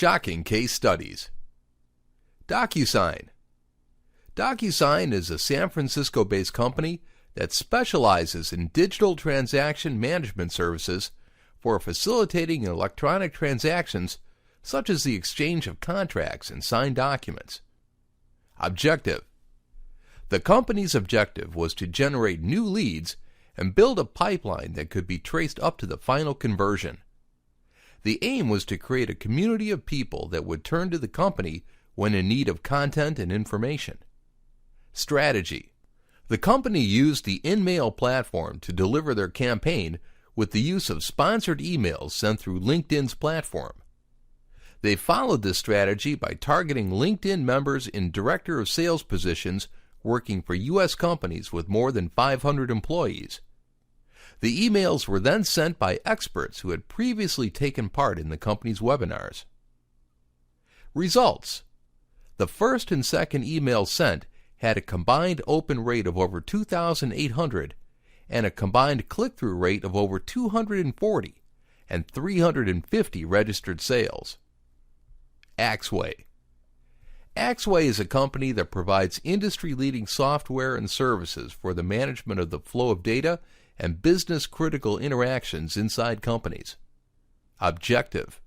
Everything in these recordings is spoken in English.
Shocking case studies. DocuSign. DocuSign is a San Francisco-based company that specializes in digital transaction management services for facilitating electronic transactions such as the exchange of contracts and signed documents. Objective. The company's objective was to generate new leads and build a pipeline that could be traced up to the final conversion. The aim was to create a community of people that would turn to the company when in need of content and information. Strategy. The company used the InMail platform to deliver their campaign with the use of sponsored emails sent through LinkedIn's platform. They followed this strategy by targeting LinkedIn members in director of sales positions working for U.S. companies with more than 500 employees. The emails were then sent by experts who had previously taken part in the company's webinars. Results. The first and second emails sent had a combined open rate of over 2,800 and a combined click-through rate of over 240 and 350 registered sales. Axway. Axway is a company that provides industry-leading software and services for the management of the flow of data and business-critical interactions inside companies. Objective.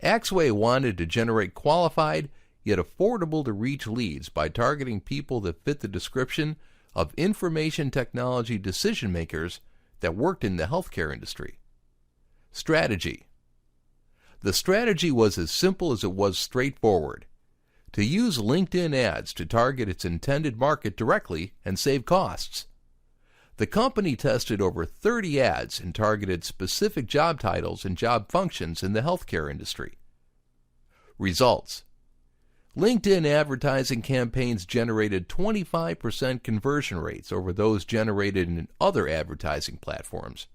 Axway wanted to generate qualified yet affordable-to-reach leads by targeting people that fit the description of information technology decision-makers that worked in the healthcare industry. Strategy. The strategy was as simple as it was straightforward: to use LinkedIn ads to target its intended market directly and save costs. The company tested over 30 ads and targeted specific job titles and job functions in the healthcare industry. Results. LinkedIn advertising campaigns generated 25% conversion rates over those generated in other advertising platforms,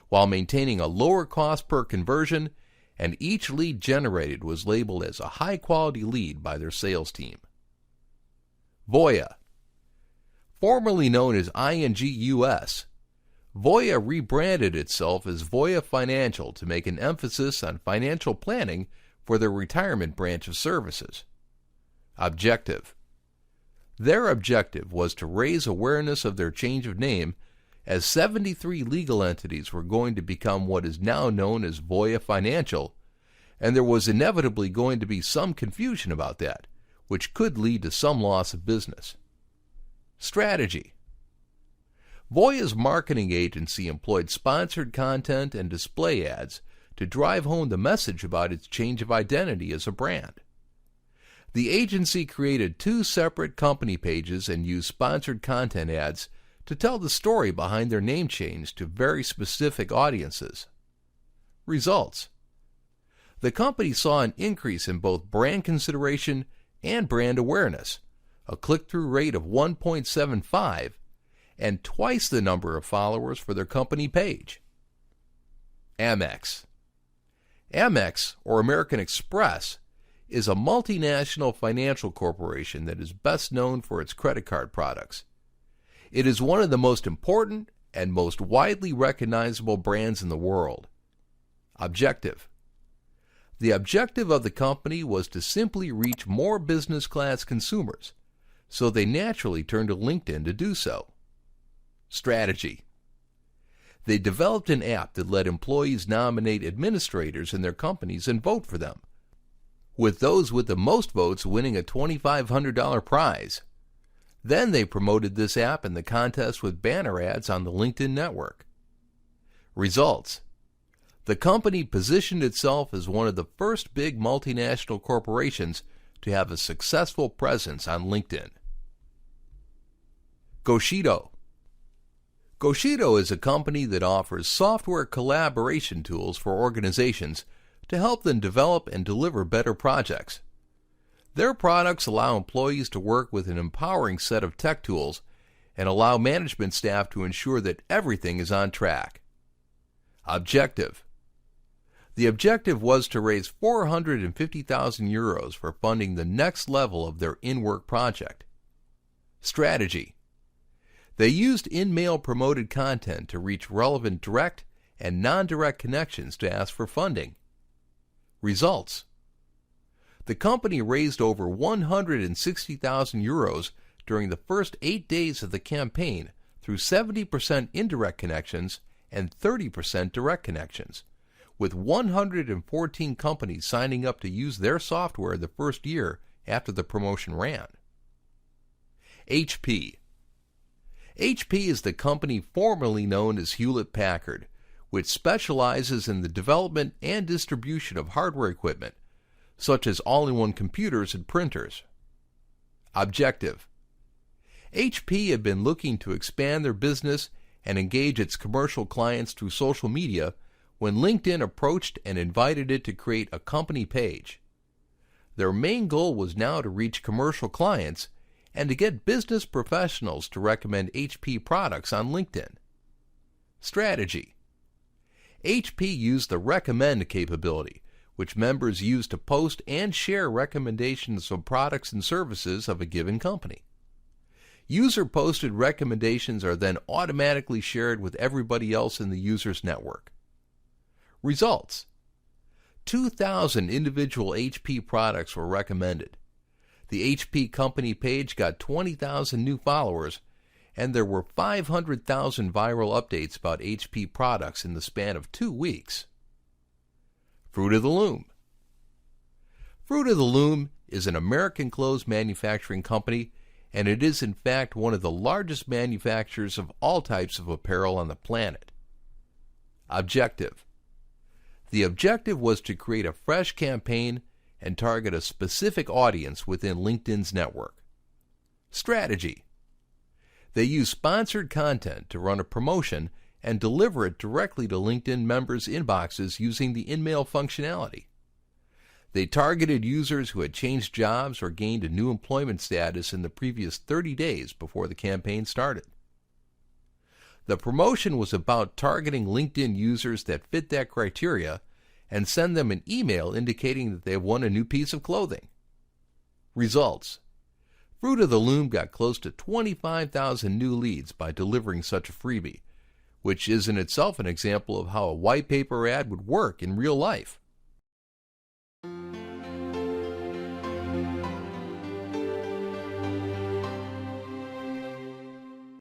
while maintaining a lower cost per conversion, and each lead generated was labeled as a high-quality lead by their sales team. Voya. Formerly known as ING US, Voya rebranded itself as Voya Financial to make an emphasis on financial planning for their retirement branch of services. Objective. Their objective was to raise awareness of their change of name, as 73 legal entities were going to become what is now known as Voya Financial, and there was inevitably going to be some confusion about that, which could lead to some loss of business. Strategy. Voya's marketing agency employed sponsored content and display ads to drive home the message about its change of identity as a brand. The agency created 2 separate company pages and used sponsored content ads to tell the story behind their name change to very specific audiences. Results. The company saw an increase in both brand consideration and brand awareness, a click-through rate of 1.75, and twice the number of followers for their company page. Amex. Amex, or American Express, is a multinational financial corporation that is best known for its credit card products. It is one of the most important and most widely recognizable brands in the world. Objective. The objective of the company was to simply reach more business-class consumers, so they naturally turned to LinkedIn to do so. Strategy. They developed an app that let employees nominate administrators in their companies and vote for them, with those with the most votes winning a $2,500 prize. Then they promoted this app in the contest with banner ads on the LinkedIn network. Results. The company positioned itself as one of the first big multinational corporations to have a successful presence on LinkedIn. Goshido. Goshido is a company that offers software collaboration tools for organizations to help them develop and deliver better projects. Their products allow employees to work with an empowering set of tech tools and allow management staff to ensure that everything is on track. Objective. The objective was to raise 450,000 euros for funding the next level of their in-work project. Strategy. They used in-mail promoted content to reach relevant direct and non-direct connections to ask for funding. Results. The company raised over 160,000 euros during the first 8 days of the campaign through 70% indirect connections and 30% direct connections, with 114 companies signing up to use their software the first year after the promotion ran. HP. HP is the company formerly known as Hewlett-Packard, which specializes in the development and distribution of hardware equipment, such as all-in-one computers and printers. Objective. HP had been looking to expand their business and engage its commercial clients through social media when LinkedIn approached and invited it to create a company page. Their main goal was now to reach commercial clients and to get business professionals to recommend HP products on LinkedIn. Strategy. HP used the recommend capability, which members use to post and share recommendations of products and services of a given company. User-posted recommendations are then automatically shared with everybody else in the user's network. Results. 2,000 individual HP products were recommended. The HP company page got 20,000 new followers, and there were 500,000 viral updates about HP products in the span of 2 weeks. Fruit of the Loom. Fruit of the Loom is an American clothes manufacturing company, and it is in fact one of the largest manufacturers of all types of apparel on the planet. Objective. The objective was to create a fresh campaign and target a specific audience within LinkedIn's network. Strategy. They use sponsored content to run a promotion and deliver it directly to LinkedIn members' inboxes using the in-mail functionality. They targeted users who had changed jobs or gained a new employment status in the previous 30 days before the campaign started. The promotion was about targeting LinkedIn users that fit that criteria and send them an email indicating that they have won a new piece of clothing. Results. Fruit of the Loom got close to 25,000 new leads by delivering such a freebie, which is in itself an example of how a white paper ad would work in real life.